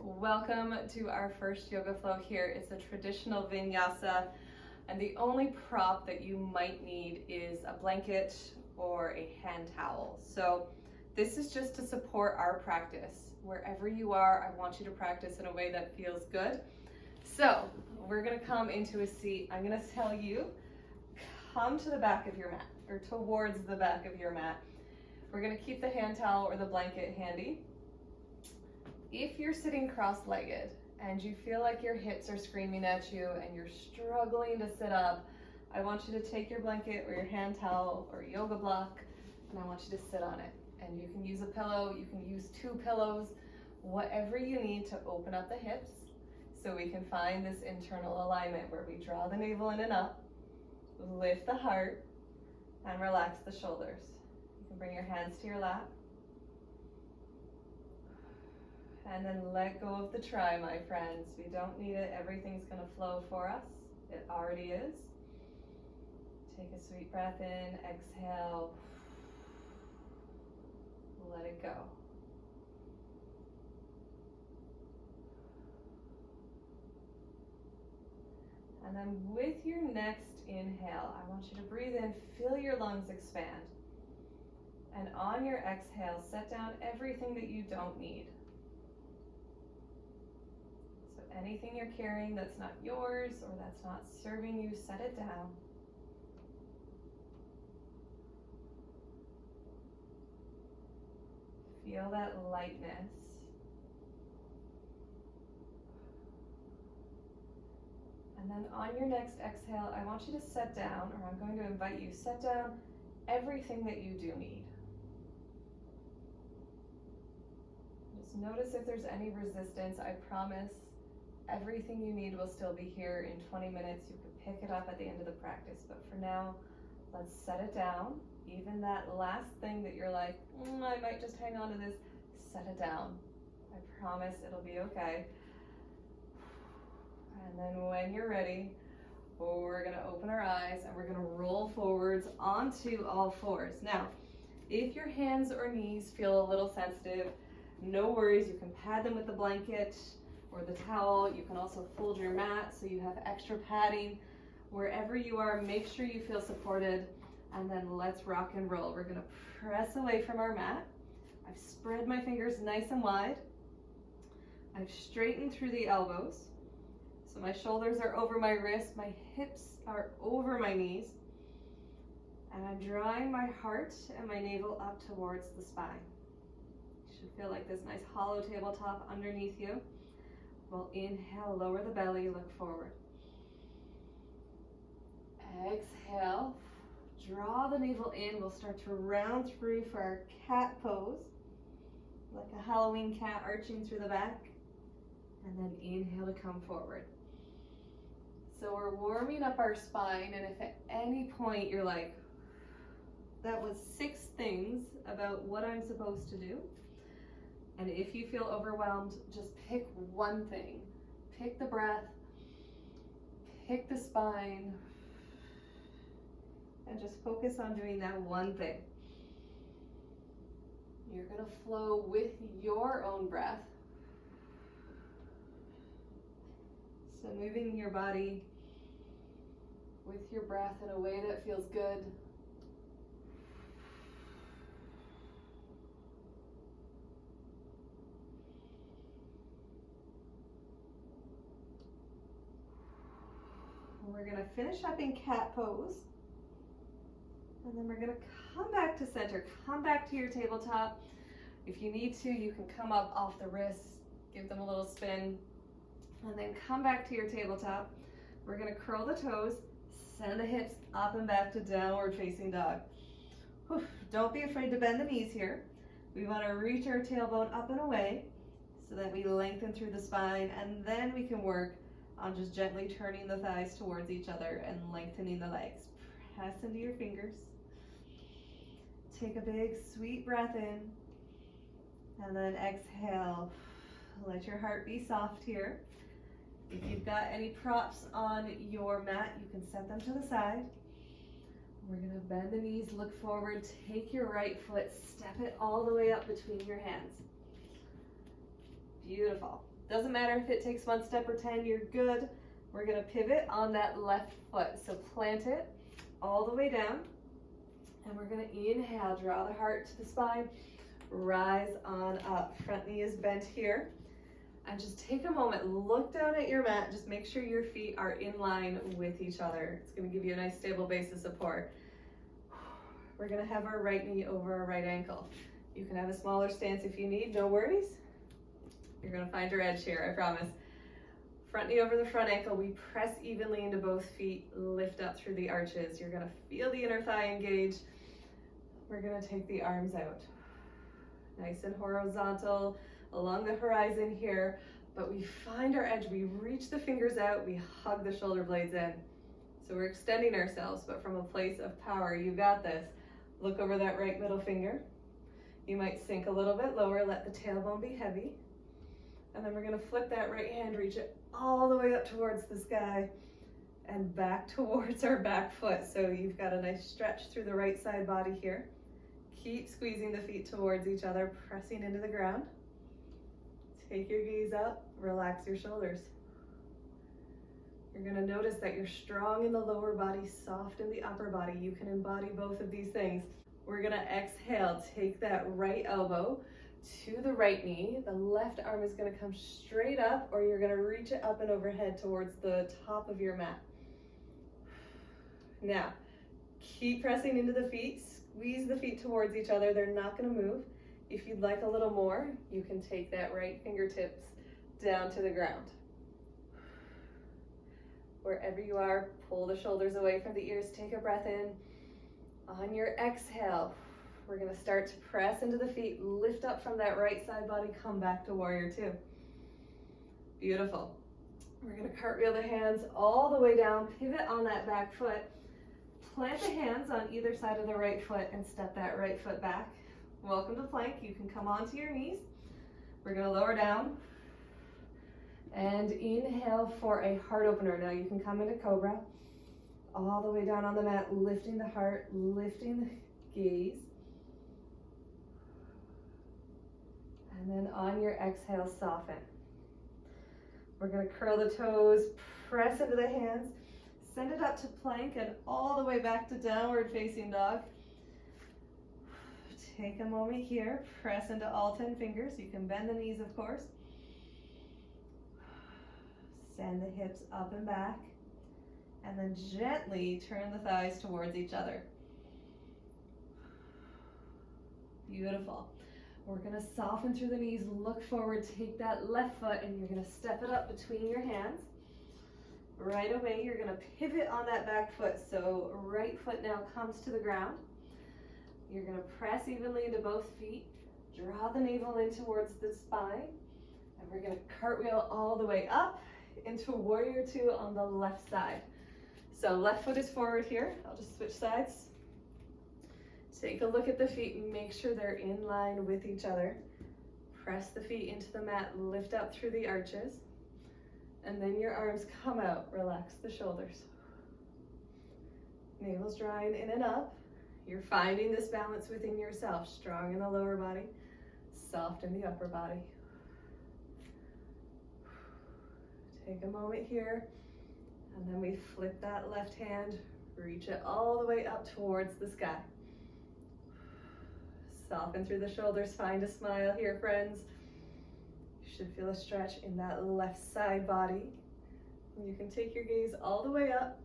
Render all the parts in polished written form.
Welcome to our first yoga flow here. It's a traditional vinyasa, and the only prop that you might need is a blanket or a hand towel. So this is just to support our practice. Wherever you are, I want you to practice in a way that feels good. So we're gonna come into a seat. I'm gonna tell you, come to the back of your mat, or towards the back of your mat. We're gonna keep the hand towel or the blanket handy. If you're sitting cross-legged and you feel like your hips are screaming at you and you're struggling to sit up, I want you to take your blanket or your hand towel or yoga block, and I want you to sit on it. And you can use a pillow, you can use 2 pillows, whatever you need to open up the hips so we can find this internal alignment where we draw the navel in and up, lift the heart, and relax the shoulders. You can bring your hands to your lap. And then let go of the try, my friends. We don't need it. Everything's going to flow for us. It already is. Take a sweet breath in, exhale. Let it go. And then with your next inhale, I want you to breathe in, feel your lungs expand. And on your exhale, set down everything that you don't need. Anything you're carrying that's not yours or that's not serving you, set it down. Feel that lightness. And then on your next exhale, I want you to set down, or I'm going to invite you, set down everything that you do need. Just notice if there's any resistance. I promise everything you need will still be here in 20 minutes. You can pick it up at the end of the practice, but for now, let's set it down. Even that last thing that you're like, I might just hang on to this, set it down. I promise it'll be okay. And then when you're ready, we're gonna open our eyes and we're gonna roll forwards onto all fours. Now, if your hands or knees feel a little sensitive, no worries, you can pad them with the blanket or the towel. You can also fold your mat so you have extra padding. Wherever you are, make sure you feel supported, and then let's rock and roll. We're gonna press away from our mat. I've spread my fingers nice and wide. I've straightened through the elbows. So my shoulders are over my wrists, my hips are over my knees, and I'm drawing my heart and my navel up towards the spine. You should feel like this nice hollow tabletop underneath you. We'll inhale, lower the belly, look forward. Exhale, draw the navel in. We'll start to round through for our cat pose, like a Halloween cat arching through the back. And then inhale to come forward. So we're warming up our spine, and if at any point you're like, that was 6 things about what I'm supposed to do, and if you feel overwhelmed, just pick one thing. Pick the breath, pick the spine, and just focus on doing that one thing. You're gonna flow with your own breath. So moving your body with your breath in a way that feels good. We're gonna finish up in cat pose, and then we're gonna come back to center, come back to your tabletop. If you need to, you can come up off the wrists, give them a little spin, and then come back to your tabletop. We're gonna curl the toes, send the hips up and back to downward facing dog. Whew. Don't be afraid to bend the knees here. We wanna reach our tailbone up and away so that we lengthen through the spine, and then we can work on just gently turning the thighs towards each other and lengthening the legs. Press into your fingers. Take a big sweet breath in, and then exhale. Let your heart be soft here. If you've got any props on your mat, you can set them to the side. We're gonna bend the knees, look forward, take your right foot, step it all the way up between your hands. Beautiful. Doesn't matter if it takes 1 step or 10, you're good. We're gonna pivot on that left foot. So plant it all the way down. And we're gonna inhale, draw the heart to the spine, rise on up. Front knee is bent here. And just take a moment, look down at your mat, just make sure your feet are in line with each other. It's gonna give you a nice stable base of support. We're gonna have our right knee over our right ankle. You can have a smaller stance if you need, no worries. You're gonna find your edge here, I promise. Front knee over the front ankle, we press evenly into both feet, lift up through the arches. You're gonna feel the inner thigh engage. We're gonna take the arms out. Nice and horizontal along the horizon here, but we find our edge, we reach the fingers out, we hug the shoulder blades in. So we're extending ourselves, but from a place of power. You got this. Look over that right middle finger. You might sink a little bit lower, let the tailbone be heavy. And then we're gonna flip that right hand, reach it all the way up towards the sky and back towards our back foot. So you've got a nice stretch through the right side body here. Keep squeezing the feet towards each other, pressing into the ground. Take your gaze up, relax your shoulders. You're gonna notice that you're strong in the lower body, soft in the upper body. You can embody both of these things. We're gonna exhale, take that right elbow to the right knee. The left arm is gonna come straight up, or you're gonna reach it up and overhead towards the top of your mat. Now, keep pressing into the feet, squeeze the feet towards each other. They're not gonna move. If you'd like a little more, you can take that right fingertips down to the ground. Wherever you are, pull the shoulders away from the ears, take a breath in. On your exhale, we're gonna start to press into the feet, lift up from that right side body, come back to warrior two. Beautiful. We're gonna cartwheel the hands all the way down, pivot on that back foot, plant the hands on either side of the right foot and step that right foot back. Welcome to plank. You can come onto your knees. We're gonna lower down and inhale for a heart opener. Now you can come into cobra, all the way down on the mat, lifting the heart, lifting the gaze. And then on your exhale, soften. We're gonna curl the toes, press into the hands, send it up to plank and all the way back to downward facing dog. Take a moment here, press into all 10 fingers. You can bend the knees, of course. Send the hips up and back, and then gently turn the thighs towards each other. Beautiful. We're gonna soften through the knees, look forward, take that left foot, and you're gonna step it up between your hands. Right away, you're gonna pivot on that back foot. So right foot now comes to the ground. You're gonna press evenly into both feet, draw the navel in towards the spine, and we're gonna cartwheel all the way up into warrior two on the left side. So left foot is forward here. I'll just switch sides. Take a look at the feet and make sure they're in line with each other. Press the feet into the mat, lift up through the arches, and then your arms come out. Relax the shoulders. Navel's drawing in and up. You're finding this balance within yourself, strong in the lower body, soft in the upper body. Take a moment here, and then we flip that left hand, reach it all the way up towards the sky. Soften through the shoulders, find a smile here, friends. You should feel a stretch in that left side body. And you can take your gaze all the way up.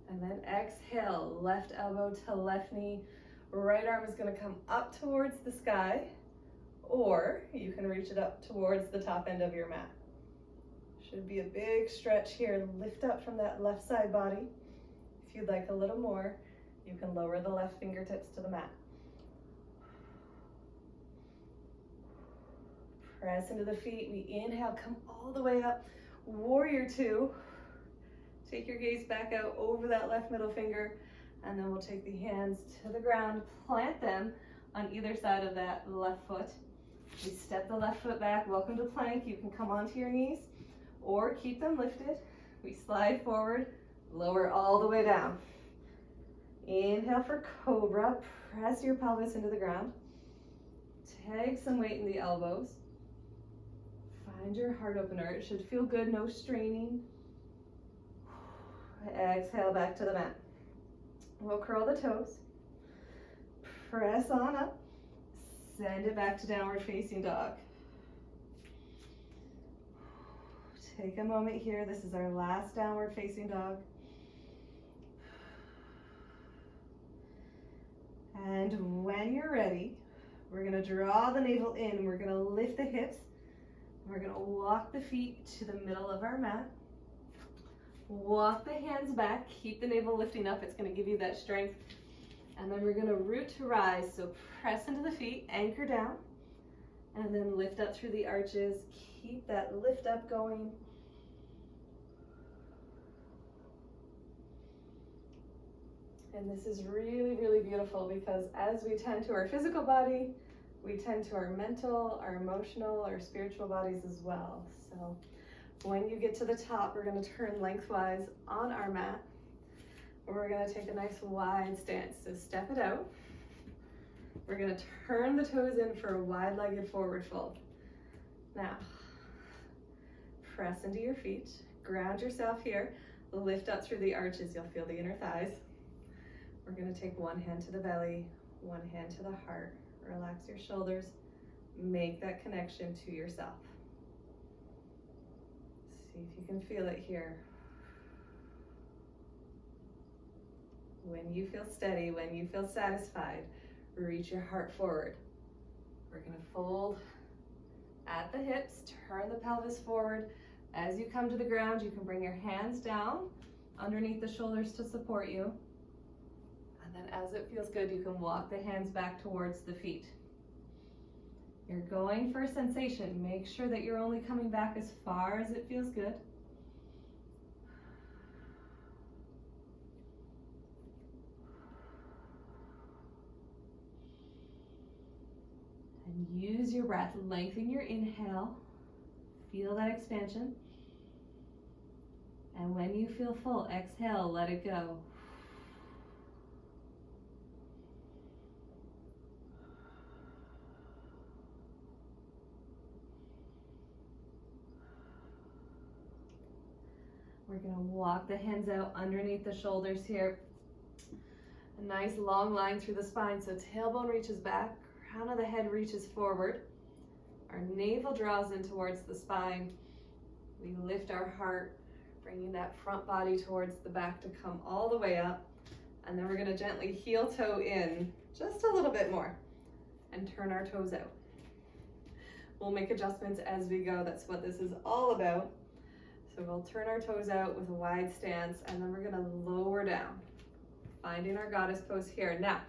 And then exhale, left elbow to left knee. Right arm is gonna come up towards the sky, or you can reach it up towards the top end of your mat. Should be a big stretch here. Lift up from that left side body. If you'd like a little more, you can lower the left fingertips to the mat. Press into the feet. We inhale, come all the way up. Warrior two. Take your gaze back out over that left middle finger, and then we'll take the hands to the ground, plant them on either side of that left foot. We step the left foot back. Welcome to plank. You can come onto your knees or keep them lifted. We slide forward, lower all the way down. Inhale for cobra. Press your pelvis into the ground. Take some weight in the elbows. Find your heart opener. It should feel good, no straining. Exhale back to the mat. We'll curl the toes. Press on up. Send it back to downward facing dog. Take a moment here. This is our last downward facing dog. And when you're ready, we're going to draw the navel in. We're going to lift the hips. We're going to walk the feet to the middle of our mat. Walk the hands back. Keep the navel lifting up. It's going to give you that strength. And then we're going to root to rise. So press into the feet, anchor down, and then lift up through the arches. Keep that lift up going. And this is really, really beautiful because as we tend to our physical body, we tend to our mental, our emotional, our spiritual bodies as well. So when you get to the top, we're going to turn lengthwise on our mat. We're going to take a nice wide stance. So step it out. We're going to turn the toes in for a wide-legged forward fold. Now, press into your feet. Ground yourself here. Lift up through the arches. You'll feel the inner thighs. We're going to take one hand to the belly, one hand to the heart. Relax your shoulders. Make that connection to yourself. See if you can feel it here. When you feel steady, when you feel satisfied, reach your heart forward. We're going to fold at the hips, turn the pelvis forward. As you come to the ground, you can bring your hands down underneath the shoulders to support you. And then as it feels good, you can walk the hands back towards the feet. You're going for a sensation. Make sure that you're only coming back as far as it feels good. And use your breath. Lengthen your inhale. Feel that expansion. And when you feel full, exhale, let it go. We're going to walk the hands out underneath the shoulders here. A nice long line through the spine. So tailbone reaches back, crown of the head reaches forward. Our navel draws in towards the spine. We lift our heart, bringing that front body towards the back to come all the way up. And then we're going to gently heel toe in just a little bit more and turn our toes out. We'll make adjustments as we go. That's what this is all about. So we'll turn our toes out with a wide stance, and then we're going to lower down, finding our goddess pose here. Now,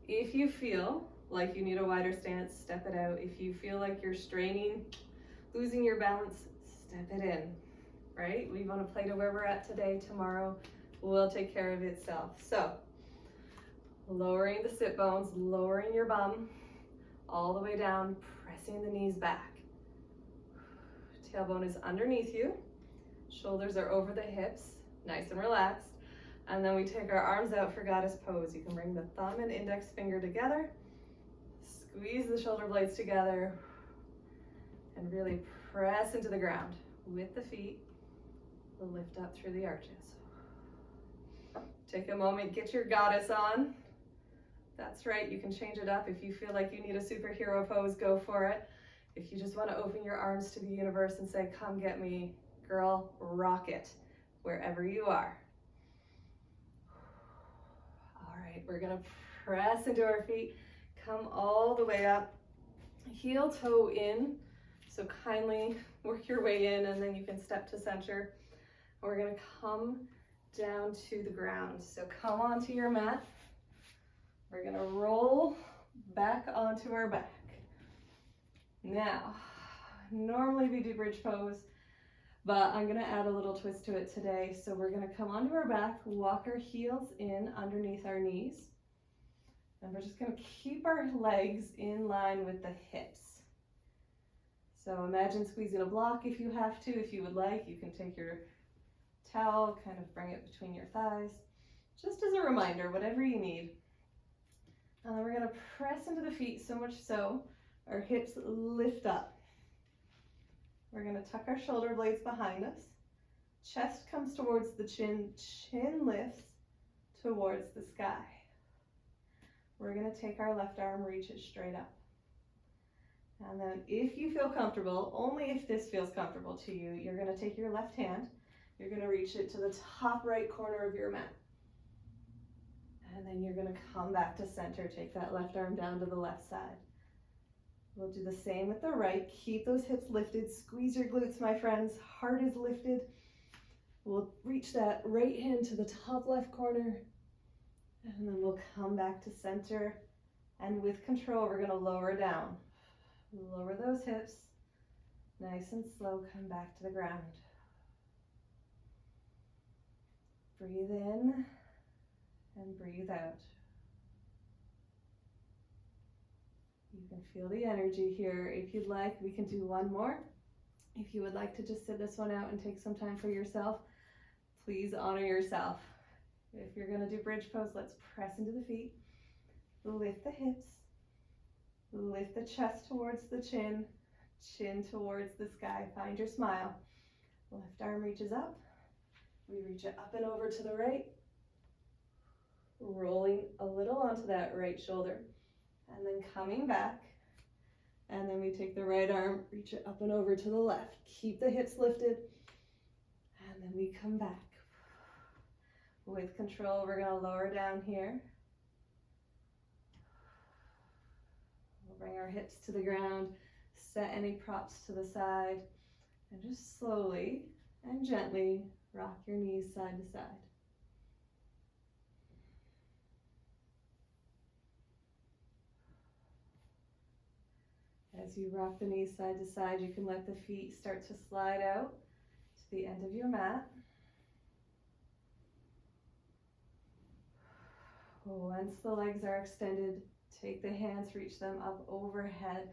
if you feel like you need a wider stance, step it out. If you feel like you're straining, losing your balance, step it in, right? We want to play to where we're at today. Tomorrow will take care of itself. So lowering the sit bones, lowering your bum all the way down, pressing the knees back. Tailbone is underneath you. Shoulders are over the hips, nice and relaxed. And then we take our arms out for goddess pose. You can bring the thumb and index finger together, squeeze the shoulder blades together, and really press into the ground with the feet. Lift up through the arches. Take a moment, get your goddess on. That's right, you can change it up. If you feel like you need a superhero pose, go for it. If you just want to open your arms to the universe and say, come get me, girl, rock it, wherever you are. All right, we're gonna press into our feet, come all the way up, heel toe in. So kindly work your way in, and then you can step to center. We're gonna come down to the ground. So come onto your mat. We're gonna roll back onto our back. Now, normally we do bridge pose, but I'm gonna add a little twist to it today. So we're gonna come onto our back, walk our heels in underneath our knees. And we're just gonna keep our legs in line with the hips. So imagine squeezing a block if you have to. If you would like, you can take your towel, kind of bring it between your thighs. Just as a reminder, whatever you need. And then we're gonna press into the feet so much so, Our hips lift up. We're going to tuck our shoulder blades behind us. Chest comes towards the chin, chin lifts towards the sky. We're going to take our left arm, reach it straight up. And then if you feel comfortable, only if this feels comfortable to you, you're going to take your left hand, you're going to reach it to the top right corner of your mat. And then you're going to come back to center, take that left arm down to the left side. We'll do the same with the right. Keep those hips lifted, squeeze your glutes, my friends. Heart is lifted. We'll reach that right hand to the top left corner, and then we'll come back to center. And with control, we're going to lower down. Lower those hips. Nice and slow, come back to the ground. Breathe in and breathe out. You can feel the energy here. If you'd like, we can do one more. If you would like to just sit this one out and take some time for yourself, please honor yourself. If you're going to do bridge pose, let's press into the feet. Lift the hips. Lift the chest towards the chin. Chin towards the sky. Find your smile. Left arm reaches up. We reach it up and over to the right. Rolling a little onto that right shoulder. And then coming back. And then we take the right arm, reach it up and over to the left. Keep the hips lifted. And then we come back. With control, we're going to lower down here. We'll bring our hips to the ground, set any props to the side, and just slowly and gently rock your knees side to side. As you rock the knees side to side, you can let the feet start to slide out to the end of your mat. Once the legs are extended, take the hands, reach them up overhead.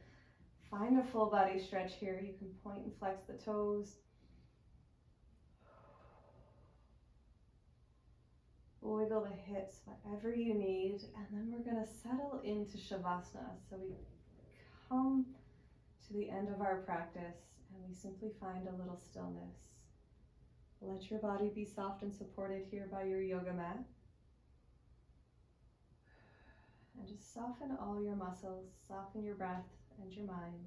Find a full body stretch here. You can point and flex the toes. Wiggle the hips, whatever you need. And then we're going to settle into Shavasana. So we come to the end of our practice and we simply find a little stillness. Let your body be soft and supported here by your yoga mat. And just soften all your muscles, soften your breath and your mind.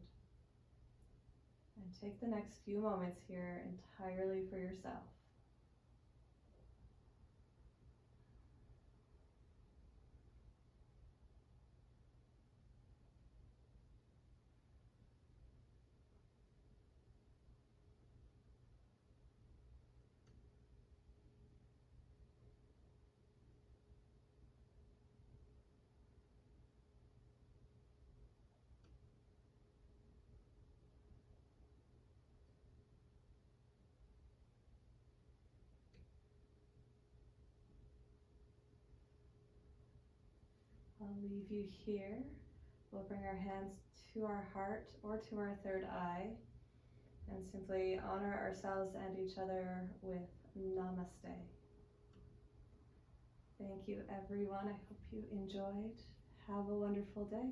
And take the next few moments here entirely for yourself. I'll leave you here. We'll bring our hands to our heart or to our third eye and simply honor ourselves and each other with Namaste. Thank you, everyone. I hope you enjoyed. Have a wonderful day.